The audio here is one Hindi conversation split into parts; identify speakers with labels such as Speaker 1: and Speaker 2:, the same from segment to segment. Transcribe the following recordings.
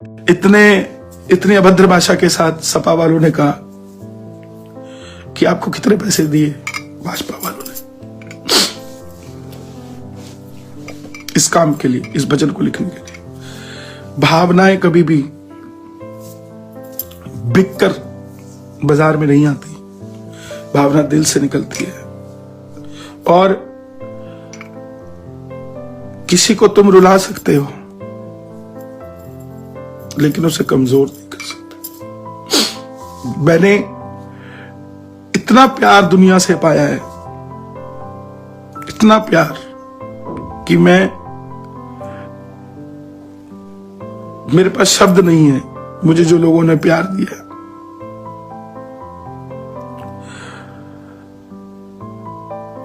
Speaker 1: इतनी अभद्र भाषा के साथ सपा वालों ने कहा कि आपको कितने पैसे दिए भाजपा वालों ने इस काम के लिए, इस भजन को लिखने के लिए। भावनाएं कभी भी बिककर बाजार में नहीं आती, भावना दिल से निकलती है। और किसी को तुम रुला सकते हो लेकिन उसे कमजोर नहीं कर सकते। मैंने इतना प्यार दुनिया से पाया है, इतना प्यार कि मेरे पास शब्द नहीं है मुझे जो लोगों ने प्यार दिया।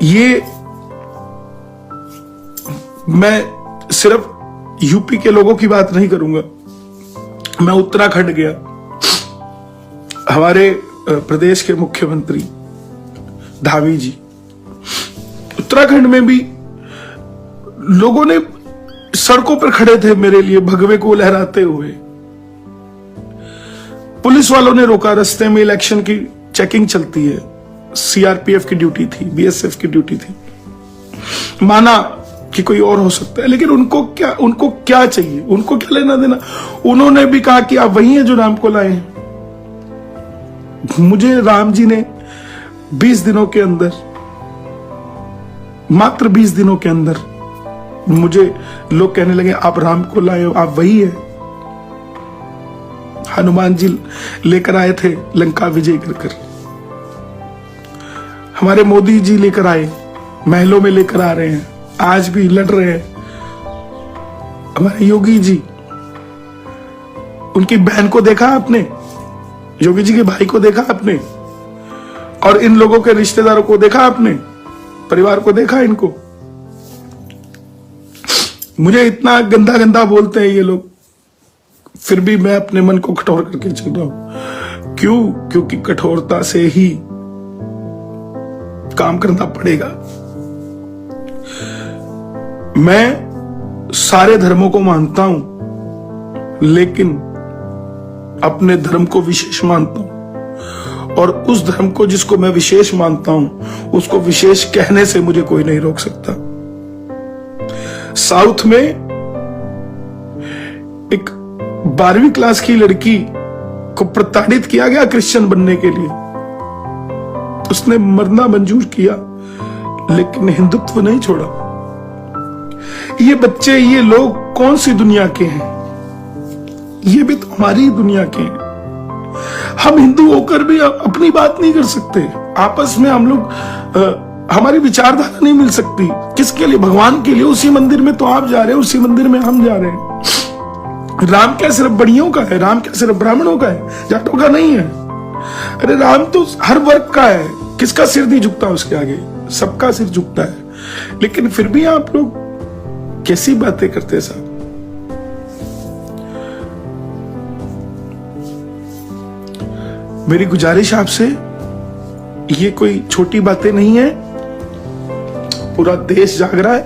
Speaker 1: ये मैं सिर्फ यूपी के लोगों की बात नहीं करूंगा, मैं उत्तराखंड गया। हमारे प्रदेश के मुख्यमंत्री धामी जी, उत्तराखंड में भी लोगों ने सड़कों पर खड़े थे मेरे लिए भगवे को लहराते हुए। पुलिस वालों ने रोका, रास्ते में इलेक्शन की चेकिंग चलती है, सीआरपीएफ की ड्यूटी थी, बीएसएफ की ड्यूटी थी। माना कि कोई और हो सकता है, लेकिन उनको क्या चाहिए, उनको क्या लेना देना। उन्होंने भी कहा कि आप वही हैं जो राम को लाए हैं। मुझे राम जी ने 20 दिनों के अंदर, मात्र 20 दिनों के अंदर मुझे लोग कहने लगे आप राम को लाए हो, आप वही है। हनुमान जी लेकर आए थे लंका विजय कर। हमारे मोदी जी लेकर आए, महलों में लेकर आ रहे हैं, आज भी लड़ रहे हैं। हमारे योगी जी, उनकी बहन को देखा आपने, योगी जी के भाई को देखा आपने, और इन लोगों के रिश्तेदारों को देखा आपने, परिवार को देखा इनको। मुझे इतना गंदा गंदा बोलते हैं ये लोग, फिर भी मैं अपने मन को कठोर करके चल रहा हूं। क्यों? क्योंकि कठोरता से ही काम करना पड़ेगा। मैं सारे धर्मों को मानता हूं, लेकिन अपने धर्म को विशेष मानता हूं, और उस धर्म को जिसको मैं विशेष मानता हूं उसको विशेष कहने से मुझे कोई नहीं रोक सकता। साउथ में एक 12वीं क्लास की लड़की को प्रताड़ित किया गया क्रिश्चियन बनने के लिए। उसने मरना मंजूर किया, लेकिन हिंदुत्व नहीं छोड़ा। ये बच्चे, ये लोग कौन सी दुनिया के हैं? ये भी तो हमारी दुनिया के हैं। हम हिंदू होकर भी अपनी बात नहीं कर सकते। आपस में हम लोग, हमारी विचारधारा नहीं मिल सकती। किसके लिए? भगवान के लिए। उसी मंदिर में तो आप जा रहे हैं, उसी मंदिर में हम जा रहे हैं। राम क्या सिर्फ बढ़ियों का है? राम क्या सिर्फ ब्राह्मणों का है? जाटों का नहीं है। अरे राम तो हर वर्ग का है। किसका सिर नहीं झुकता उसके आगे? सबका सिर झुकता है। लेकिन फिर भी आप लोग कैसी बातें करते हैं साहब। मेरी गुजारिश आपसे, ये कोई छोटी बातें नहीं है। पूरा देश जाग रहा है,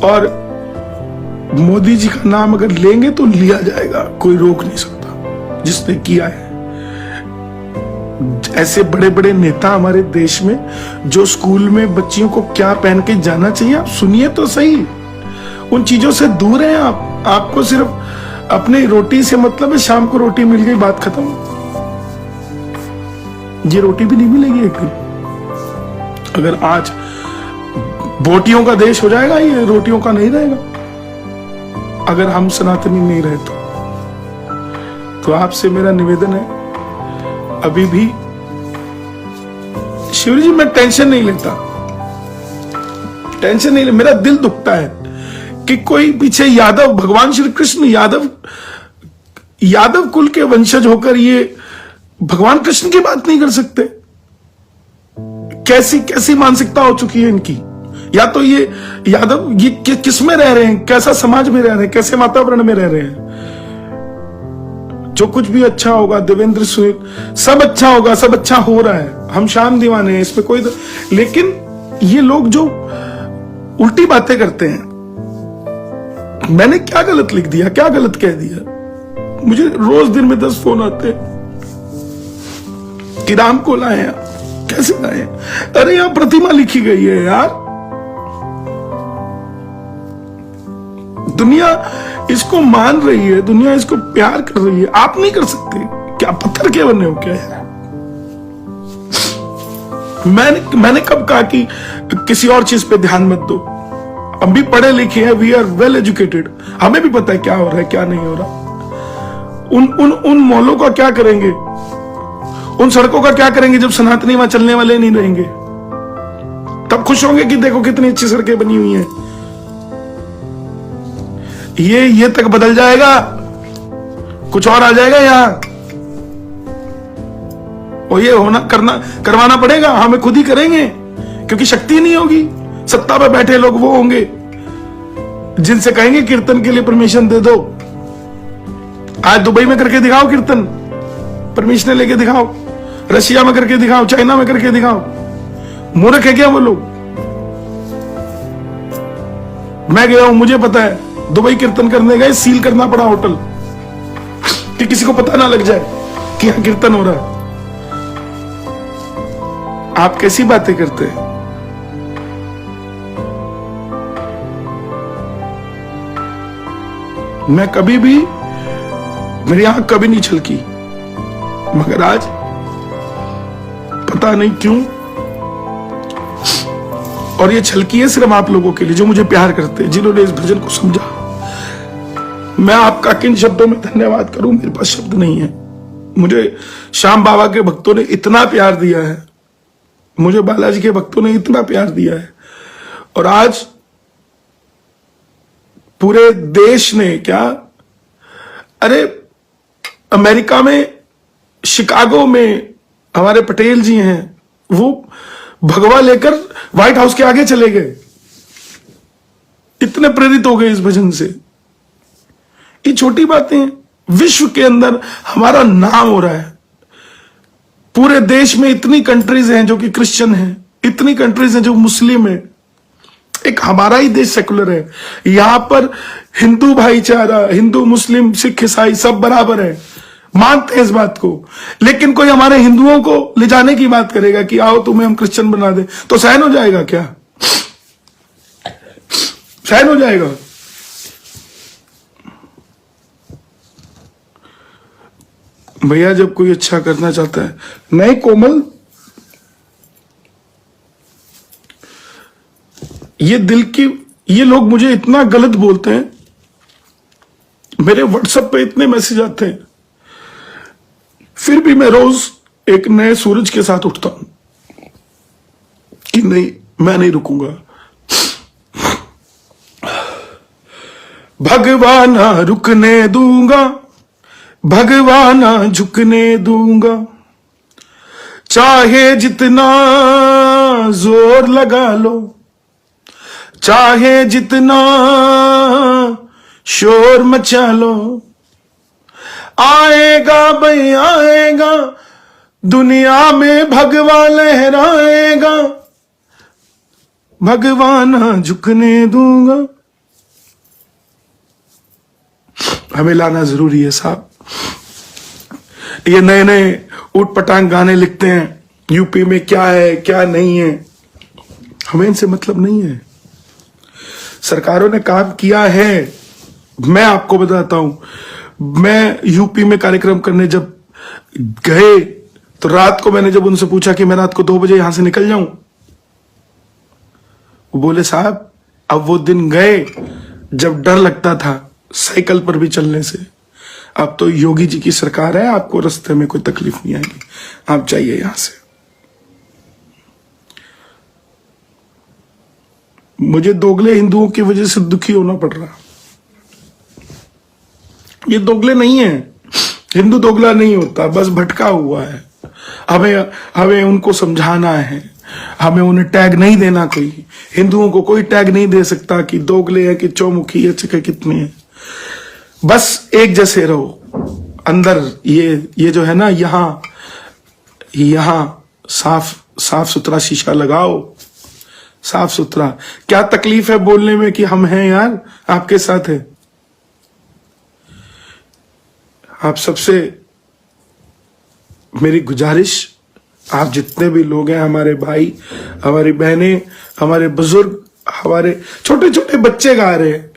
Speaker 1: और मोदी जी का नाम अगर लेंगे तो लिया जाएगा, कोई रोक नहीं सकता। जिसने किया है, ऐसे बड़े बड़े नेता हमारे देश में, जो स्कूल में बच्चियों को क्या पहन के जाना चाहिए, आप सुनिए तो सही। उन चीजों से दूर हैं आप। आपको सिर्फ अपनी रोटी से मतलब है, शाम को रोटी मिल गई बात खत्म। ये रोटी भी नहीं मिलेगी एक दिन। अगर आज बोटियों का देश हो जाएगा, ये रोटियों का नहीं रहेगा। अगर हम सनातनी नहीं रहे तो आपसे मेरा निवेदन है, अभी भी शिव जी, मैं टेंशन नहीं लेता, टेंशन नहीं ले। मेरा दिल दुखता है कि कोई पीछे यादव, भगवान श्री कृष्ण यादव कुल के वंशज होकर ये भगवान कृष्ण की बात नहीं कर सकते। कैसी मानसिकता हो चुकी है इनकी। या तो ये यादव ये किस में रह रहे हैं, कैसा समाज में रह रहे हैं, कैसे वातावरण में रह रहे हैं। जो कुछ भी अच्छा होगा, देवेंद्र सुनील, सब अच्छा होगा, सब अच्छा हो रहा है। हम शाम दीवाने हैं, इसमें कोई लेकिन ये लोग जो उल्टी बातें करते हैं, मैंने क्या गलत लिख दिया, क्या गलत कह दिया? मुझे रोज दिन में 10 फोन आते हैं कि राम को लाए हैं। कैसे लाए हैं? अरे यहां प्रतिमा लिखी गई है यार, दुनिया इसको मान रही है, दुनिया इसको प्यार कर रही है, आप नहीं कर सकते क्या? पत्थर के बने हो क्या यार? मैंने कब कहा कि किसी और चीज पे ध्यान मत दो? हम भी पढ़े लिखे हैं, वी आर वेल एजुकेटेड, हमें भी पता है क्या हो रहा है क्या नहीं हो रहा। उन मॉलों का क्या करेंगे, उन सड़कों का क्या करेंगे जब सनातनी वहां चलने वाले नहीं रहेंगे? तब खुश होंगे कि देखो कितनी अच्छी सड़कें बनी हुई हैं। ये तक बदल जाएगा, कुछ और आ जाएगा यहां, और ये करवाना पड़ेगा, हमें खुद ही करेंगे, क्योंकि शक्ति नहीं होगी। सत्ता पे बैठे लोग वो होंगे जिनसे कहेंगे कीर्तन के लिए परमिशन दे दो। आज दुबई में करके दिखाओ कीर्तन, परमिशन लेके दिखाओ, रशिया में करके दिखाओ, चाइना में करके दिखाओ। मूर्ख है क्या वो लोग? मैं गया हूं, मुझे पता है, दुबई कीर्तन करने गए, सील करना पड़ा होटल कि किसी को पता ना लग जाए कि यहां कीर्तन हो रहा है। आप कैसी बातें करते हैं? मैं कभी भी, मेरी आंख कभी नहीं छलकी, मगर आज पता नहीं क्यों, और ये छलकी है सिर्फ आप लोगों के लिए जो मुझे प्यार करते हैं, जिन्होंने इस भजन को समझा। मैं आपका किन शब्दों में धन्यवाद करूं, मेरे पास शब्द नहीं है। मुझे श्याम बाबा के भक्तों ने इतना प्यार दिया है, मुझे बालाजी के भक्तों ने इतना प्यार दिया है, और आज पूरे देश ने क्या, अरे अमेरिका में, शिकागो में हमारे पटेल जी हैं, वो भगवा लेकर व्हाइट हाउस के आगे चले गए, इतने प्रेरित हो गए इस भजन से। ये छोटी बातें हैं, विश्व के अंदर हमारा नाम हो रहा है। पूरे देश में इतनी कंट्रीज हैं जो कि क्रिश्चियन हैं, इतनी कंट्रीज हैं जो मुस्लिम है, एक हमारा ही देश सेकुलर है। यहां पर हिंदू भाईचारा, हिंदू मुस्लिम सिख ईसाई सब बराबर है, मानते हैं इस बात को। लेकिन कोई हमारे हिंदुओं को ले जाने की बात करेगा कि आओ तुम्हें हम क्रिश्चियन बना दे, तो सहन हो जाएगा क्या? सहन हो जाएगा? भैया जब कोई अच्छा करना चाहता है, नहीं कोमल, ये दिल की, ये लोग मुझे इतना गलत बोलते हैं, मेरे व्हाट्सएप पे इतने मैसेज आते हैं, फिर भी मैं रोज एक नए सूरज के साथ उठता हूं कि नहीं, मैं नहीं रुकूंगा। भगवान रुकने दूंगा, भगवान झुकने दूंगा, चाहे जितना जोर लगा लो, चाहे जितना शोर मचा लो, आएगा भाई आएगा, दुनिया में भगवान लहराएगा, भगवान झुकने दूंगा। हमें लाना जरूरी है साहब। ये नए नए ऊट पटांग गाने लिखते हैं, यूपी में क्या है क्या नहीं है, हमें इनसे मतलब नहीं है। सरकारों ने काम किया है, मैं आपको बताता हूं, मैं यूपी में कार्यक्रम करने जब गए तो रात को मैंने जब उनसे पूछा कि मैं रात को 2 बजे यहां से निकल जाऊं, वो बोले साहब अब वो दिन गए जब डर लगता था साइकिल पर भी चलने से, अब तो योगी जी की सरकार है, आपको रास्ते में कोई तकलीफ नहीं आएगी, आप जाइए यहां से। मुझे दोगले हिंदुओं की वजह से दुखी होना पड़ रहा। ये दोगले नहीं है, हिंदू दोगला नहीं होता, बस भटका हुआ है। हमें उनको समझाना है, हमें उन्हें टैग नहीं देना। कोई हिंदुओं को कोई टैग नहीं दे सकता कि दोगले है कि चौमुखी है चिके कितने हैं। बस एक जैसे रहो अंदर। ये जो है ना, यहां साफ सुथरा शीशा लगाओ, साफ सुथरा। क्या तकलीफ है बोलने में कि हम हैं यार, आपके साथ है। आप सबसे मेरी गुजारिश, आप जितने भी लोग हैं, हमारे भाई, हमारी बहनें, हमारे बुजुर्ग, हमारे छोटे छोटे बच्चे गा रहे हैं,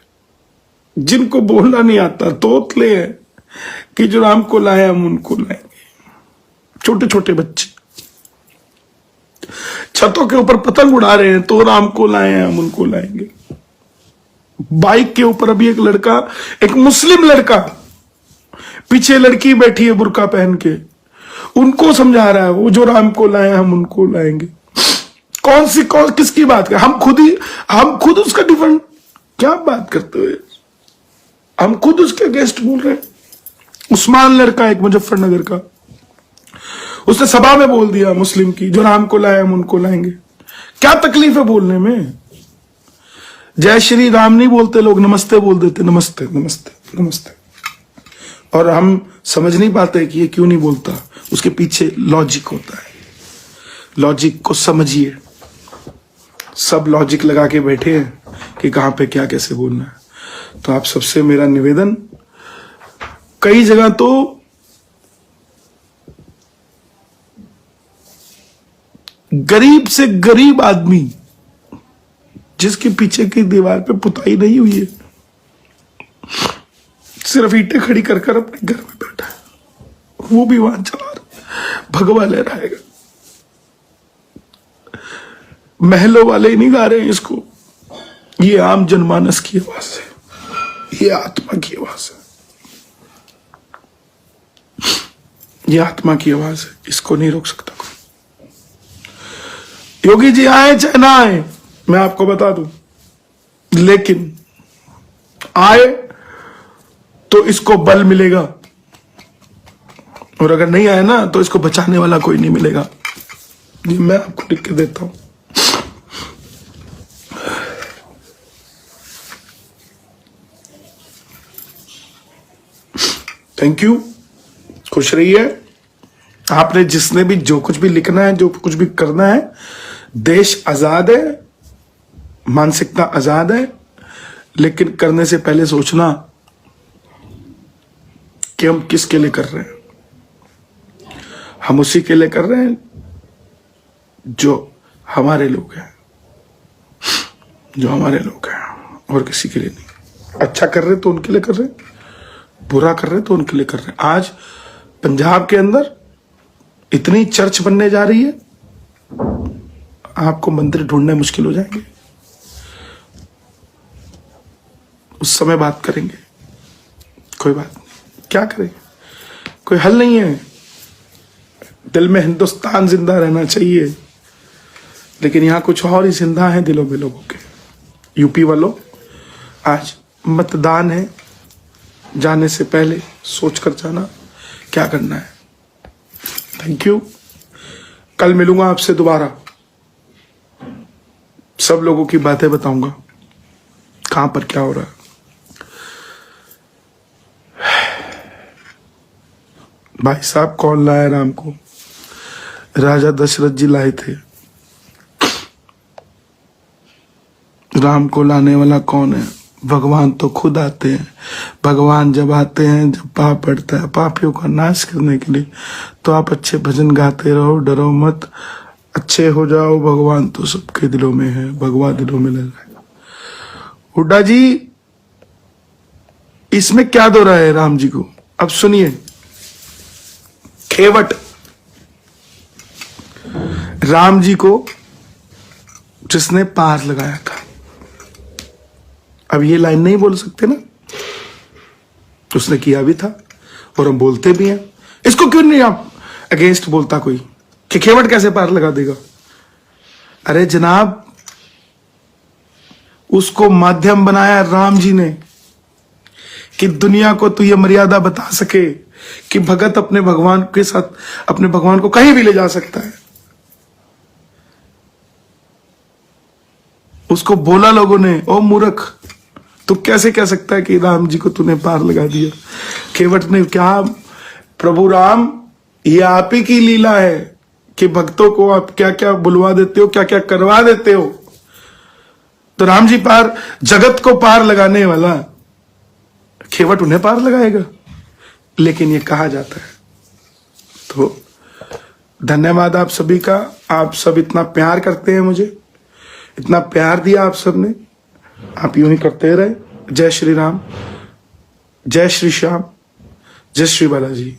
Speaker 1: जिनको बोलना नहीं आता, तोतले हैं कि जो राम को लाए हम उनको लाएंगे। छोटे छोटे बच्चे छतों के ऊपर पतंग उड़ा रहे हैं, तो राम को लाए हैं हम उनको लाएंगे। बाइक के ऊपर अभी एक लड़का, एक मुस्लिम लड़का, पीछे लड़की बैठी है बुर्का पहन के, उनको समझा रहा है वो जो राम को लाए हम उनको लाएंगे। कौन किसकी बात कर, हम खुद उसका डिफेंड, क्या बात करते हुए हम खुद उसके अगेंस्ट बोल रहे हैं। उस्मान लड़का एक मुजफ्फरनगर का, उसने सभा में बोल दिया मुस्लिम की, जो राम को लाए हम उनको लाएंगे। क्या तकलीफ है बोलने में? जय श्री राम नहीं बोलते लोग, नमस्ते बोल देते, नमस्ते नमस्ते नमस्ते। और हम समझ नहीं पाते कि ये क्यों नहीं बोलता, उसके पीछे लॉजिक होता है। लॉजिक को समझिए। सब लॉजिक लगा के बैठे हैं कि कहां पे क्या कैसे बोलना है। तो आप सबसे मेरा निवेदन, कई जगह तो गरीब से गरीब आदमी जिसके पीछे की दीवार पे पुताई नहीं हुई है, सिर्फ ईंटें खड़ी कर कर अपने घर में बैठा है, वो भी वहां चला रहा, भगवा लहराएगा। महलों वाले ही नहीं गा रहे हैं इसको, ये आम जनमानस की आवाज है, ये आत्मा की आवाज है, ये आत्मा की आवाज है, इसको नहीं रोक सकता कोई। योगी जी आए चाहे ना आए, मैं आपको बता दूं, लेकिन आए तो इसको बल मिलेगा, और अगर नहीं आए ना तो इसको बचाने वाला कोई नहीं मिलेगा। ये मैं आपको लिख के देता हूं। थैंक यू, खुश रहिए। आपने जिसने भी जो कुछ भी लिखना है, जो कुछ भी करना है, देश आजाद है, मानसिकता आजाद है, लेकिन करने से पहले सोचना कि हम किसके लिए कर रहे हैं। हम उसी के लिए कर रहे हैं जो हमारे लोग हैं, जो हमारे लोग हैं, और किसी के लिए नहीं। अच्छा कर रहे तो उनके लिए कर रहे हैं, बुरा कर रहे तो उनके लिए कर रहे हैं। आज पंजाब के अंदर इतनी चर्च बनने जा रही है, आपको मंदिर ढूंढने मुश्किल हो जाएंगे। उस समय बात करेंगे, कोई बात नहीं, क्या करें, कोई हल नहीं है। दिल में हिंदुस्तान जिंदा रहना चाहिए, लेकिन यहां कुछ और ही जिंदा है दिलों में लोगों के। यूपी वालों, आज मतदान है, जाने से पहले सोच कर जाना क्या करना है। Thank you. कल मिलूंगा आपसे दोबारा, सब लोगों की बातें बताऊंगा, कहां पर क्या हो रहा है। भाई साहब कौन लाया राम को? राजा दशरथ जी लाए थे। राम को लाने वाला कौन है? भगवान तो खुद आते हैं। भगवान जब आते हैं, जब पाप पड़ता है पापियों का नाश करने के लिए, तो आप अच्छे भजन गाते रहो, डरो मत, अच्छे हो जाओ, भगवान तो सबके दिलों में है, भगवान दिलों में लग जाएगा। हुड्डा जी, इसमें क्या दो रहा है राम जी को? अब सुनिए, खेवट राम जी को जिसने पार लगाया था, अब ये लाइन नहीं बोल सकते ना, उसने किया भी था और हम बोलते भी हैं। इसको क्यों नहीं आप अगेंस्ट बोलता कोई कि खेवट कैसे पार लगा देगा? अरे जनाब, उसको माध्यम बनाया राम जी ने कि दुनिया को तो ये मर्यादा बता सके कि भगत अपने भगवान के साथ, अपने भगवान को कहीं भी ले जा सकता है। उसको बोला लोगों ने, ओ मूर्ख, तू कैसे कह सकता है कि राम जी को तूने पार लगा दिया? खेवट ने क्या, प्रभु राम, ये आप ही की लीला है कि भक्तों को आप क्या क्या बुलवा देते हो, क्या क्या करवा देते हो। तो राम जी पार, जगत को पार लगाने वाला खेवट उन्हें पार लगाएगा? लेकिन ये कहा जाता है। तो धन्यवाद आप सभी का। आप सब इतना प्यार करते हैं, मुझे इतना प्यार दिया आप सब ने। आप यूं ही करते रहे। जय श्री राम, जय श्री श्याम, जय श्री बालाजी।